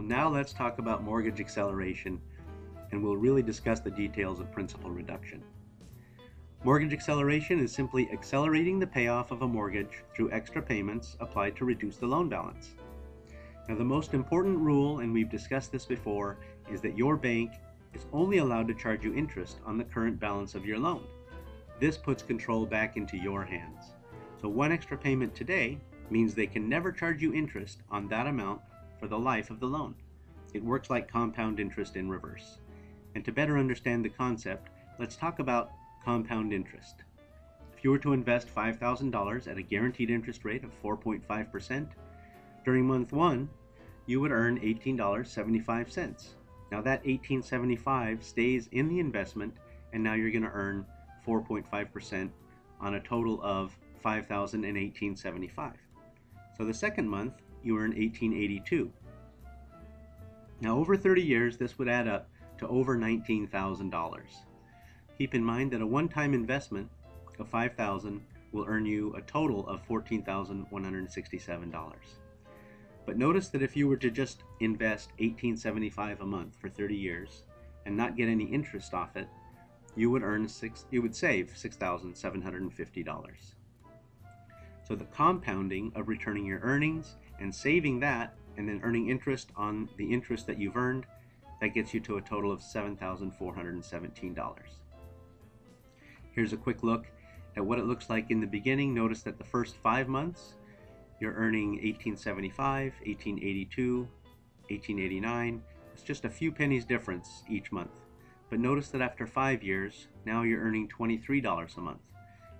Now let's talk about mortgage acceleration, and we'll really discuss the details of principal reduction. Mortgage acceleration is simply accelerating the payoff of a mortgage through extra payments applied to reduce the loan balance. Now, the most important rule, and we've discussed this before, is that your bank is only allowed to charge you interest on the current balance of your loan. This puts control back into your hands. So one extra payment today means they can never charge you interest on that amount for the life of the loan. It works like compound interest in reverse. And to better understand the concept, let's talk about compound interest. If you were to invest $5,000 at a guaranteed interest rate of 4.5%, during month 1, you would earn $18.75. Now that $18.75 stays in the investment, and now you're going to earn 4.5% on a total of $5,018.75. So the second month, you earn $18.82. Now over 30 years, this would add up to over $19,000. Keep in mind that a one-time investment of $5,000 will earn you a total of $14,167. But notice that if you were to just invest $18.75 a month for 30 years and not get any interest off it, you would save $6,750. So the compounding of returning your earnings and saving that and then earning interest on the interest that you've earned, that gets you to a total of $7,417. Here's a quick look at what it looks like in the beginning. Notice that the first 5 months, you're earning $18.75, $18.82, $18.89. It's just a few pennies difference each month. But notice that after 5 years, now you're earning $23 a month.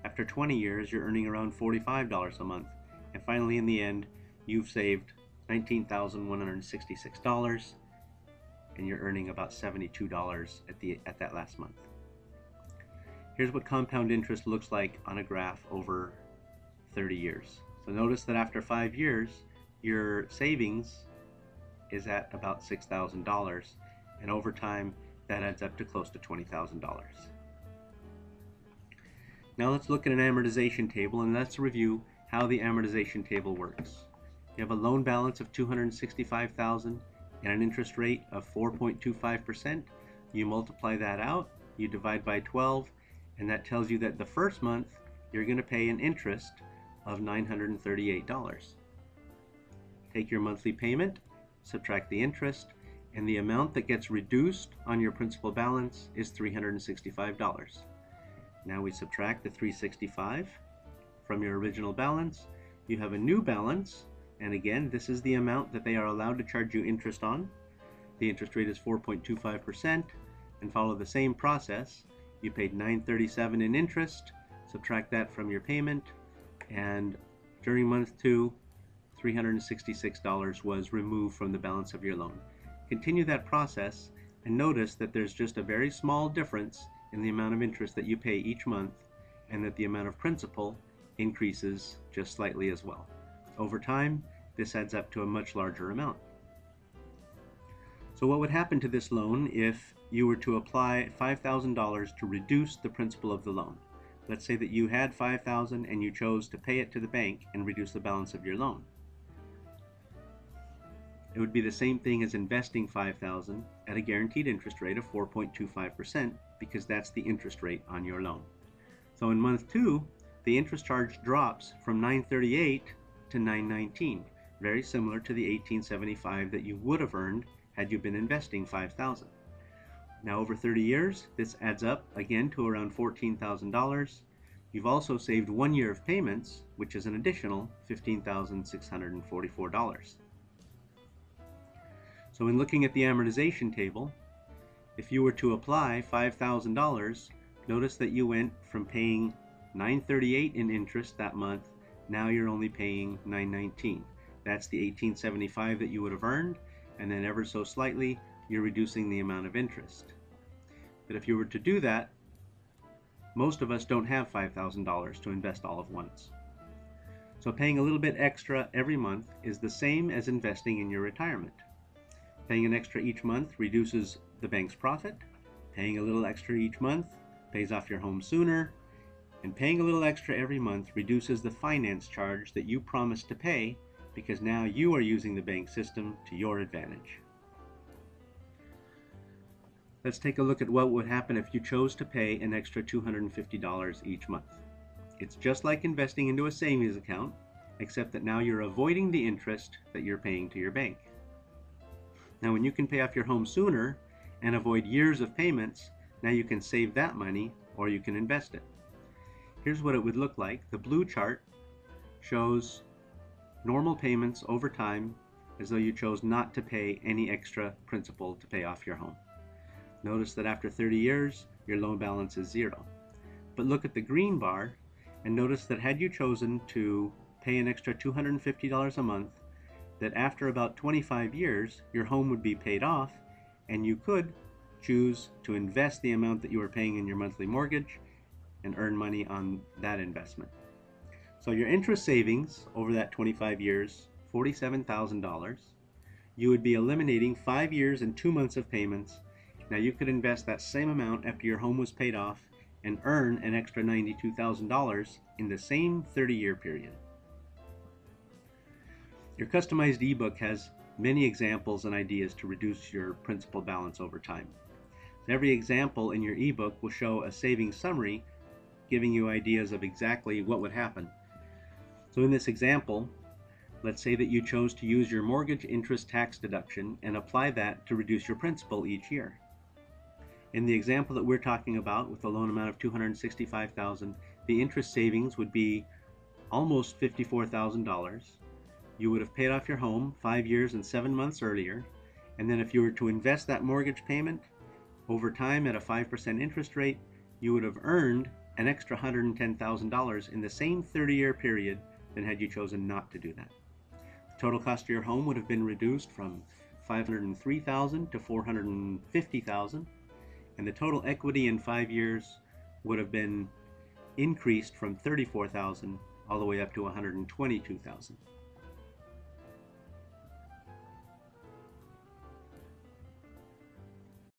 After 20 years, you're earning around $45 a month. And finally, in the end, you've saved $19,166, and you're earning about $72 at that last month. Here's what compound interest looks like on a graph over 30 years. So notice that after 5 years, your savings is at about $6,000, and over time, that adds up to close to $20,000. Now let's look at an amortization table, and let's review how the amortization table works. You have a loan balance of $265,000 and an interest rate of 4.25%. You multiply that out, you divide by 12, and that tells you that the first month you're going to pay an interest of $938. Take your monthly payment, subtract the interest, and the amount that gets reduced on your principal balance is $365. Now we subtract the $365 from your original balance. You have a new balance, and again, this is the amount that they are allowed to charge you interest on. The interest rate is 4.25%, and follow the same process. You paid $937 in interest, subtract that from your payment, and during month 2, $366 was removed from the balance of your loan. Continue that process, and notice that there's just a very small difference in the amount of interest that you pay each month, and that the amount of principal increases just slightly as well. Over time, this adds up to a much larger amount. So what would happen to this loan if you were to apply $5,000 to reduce the principal of the loan? Let's say that you had $5,000 and you chose to pay it to the bank and reduce the balance of your loan. It would be the same thing as investing $5,000 at a guaranteed interest rate of 4.25%, because that's the interest rate on your loan. So in month 2, the interest charge drops from $938 to $919, very similar to the $18.75 that you would have earned had you been investing $5,000. Now over 30 years, this adds up again to around $14,000. You've also saved 1 year of payments, which is an additional $15,644. So in looking at the amortization table, if you were to apply $5,000, notice that you went from paying $938 in interest that month, now you're only paying $919. That's the $18.75 that you would have earned, and then ever so slightly, you're reducing the amount of interest. But if you were to do that, most of us don't have $5,000 to invest all at once. So paying a little bit extra every month is the same as investing in your retirement. Paying an extra each month reduces the bank's profit. Paying a little extra each month pays off your home sooner. And paying a little extra every month reduces the finance charge that you promised to pay, because now you are using the bank system to your advantage. Let's take a look at what would happen if you chose to pay an extra $250 each month. It's just like investing into a savings account, except that now you're avoiding the interest that you're paying to your bank. Now, when you can pay off your home sooner and avoid years of payments, now you can save that money or you can invest it. Here's what it would look like. The blue chart shows normal payments over time as though you chose not to pay any extra principal to pay off your home. Notice that after 30 years, your loan balance is zero. But look at the green bar and notice that had you chosen to pay an extra $250 a month, that after about 25 years, your home would be paid off and you could choose to invest the amount that you were paying in your monthly mortgage and earn money on that investment. So your interest savings over that 25 years, $47,000. You would be eliminating 5 years and 2 months of payments. Now you could invest that same amount after your home was paid off and earn an extra $92,000 in the same 30-year period. Your customized ebook has many examples and ideas to reduce your principal balance over time. Every example in your ebook will show a savings summary giving you ideas of exactly what would happen. So in this example, let's say that you chose to use your mortgage interest tax deduction and apply that to reduce your principal each year. In the example that we're talking about with a loan amount of $265,000, the interest savings would be almost $54,000. You would have paid off your home 5 years and 7 months earlier, and then if you were to invest that mortgage payment over time at a 5% interest rate, you would have earned an extra $110,000 in the same 30-year period than had you chosen not to do that. The total cost of your home would have been reduced from $503,000 to $450,000, and the total equity in 5 years would have been increased from $34,000 all the way up to $122,000.